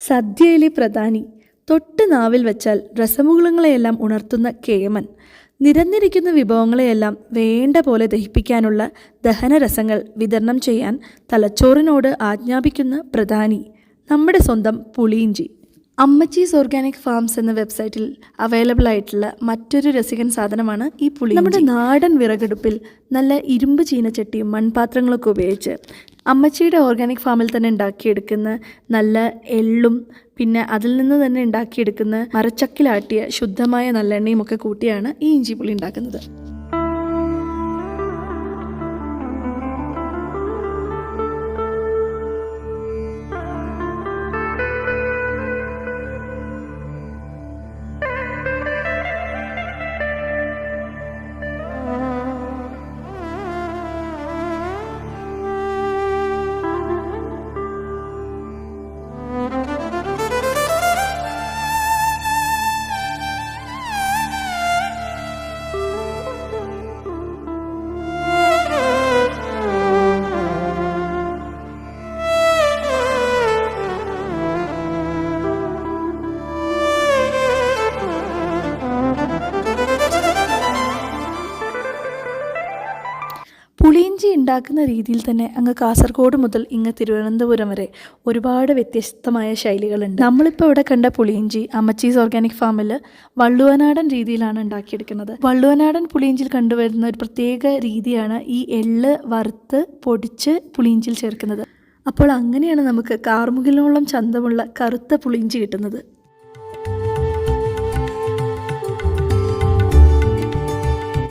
സദ്യയിലെ പ്രധാനി, തൊട്ട് നാവിൽ വെച്ചാൽ രസമുകുളങ്ങളെയെല്ലാം ഉണർത്തുന്ന കേമൻ, നിരന്നിരിക്കുന്ന വിഭവങ്ങളെയെല്ലാം വേണ്ട പോലെ ദഹിപ്പിക്കാനുള്ള ദഹനരസങ്ങൾ വിതരണം ചെയ്യാൻ തലച്ചോറിനോട് ആജ്ഞാപിക്കുന്ന പ്രധാനി, നമ്മുടെ സ്വന്തം പുളിയിഞ്ചി. അമ്മച്ചീസ് ഓർഗാനിക് ഫാംസ് എന്ന വെബ്സൈറ്റിൽ അവൈലബിൾ ആയിട്ടുള്ള മറ്റൊരു രസികൻ സാധനമാണ് ഈ പുളി. നമ്മുടെ നാടൻ വിറകടുപ്പിൽ നല്ല ഇരുമ്പ് ചീനച്ചട്ടിയും മൺപാത്രങ്ങളൊക്കെ ഉപയോഗിച്ച് അമ്മച്ചിയുടെ ഓർഗാനിക് ഫാമിൽ തന്നെ ഉണ്ടാക്കിയെടുക്കുന്ന നല്ല എള്ളും പിന്നെ അതിൽ നിന്ന് തന്നെ ഉണ്ടാക്കിയെടുക്കുന്ന മരച്ചക്കിലാട്ടിയ ശുദ്ധമായ നല്ലെണ്ണയും ഒക്കെ കൂട്ടിയാണ് ഈ ഇഞ്ചിപ്പുളി ഉണ്ടാക്കുന്നത്. പുളിയിഞ്ചി ഉണ്ടാക്കുന്ന രീതിയിൽ തന്നെ അങ്ങ് കാസർഗോഡ് മുതൽ ഇങ്ങ് തിരുവനന്തപുരം വരെ ഒരുപാട് വ്യത്യസ്തമായ ശൈലികളുണ്ട്. നമ്മളിപ്പോൾ ഇവിടെ കണ്ട പുളിയിഞ്ചി അമ്മച്ചീസ് ഓർഗാനിക് ഫാമിൽ വള്ളുവനാടൻ രീതിയിലാണ് ഉണ്ടാക്കിയെടുക്കുന്നത്. വള്ളുവനാടൻ പുളിയിഞ്ചിയിൽ കണ്ടുവരുന്ന ഒരു പ്രത്യേക രീതിയാണ് ഈ എള്ള് വറുത്ത് പൊടിച്ച് പുളിയിഞ്ചിയിൽ ചേർക്കുന്നത്. അപ്പോൾ അങ്ങനെയാണ് നമുക്ക് കാർമുകിലോളം ചന്തമുള്ള കറുത്ത പുളിയിഞ്ചി കിട്ടുന്നത്.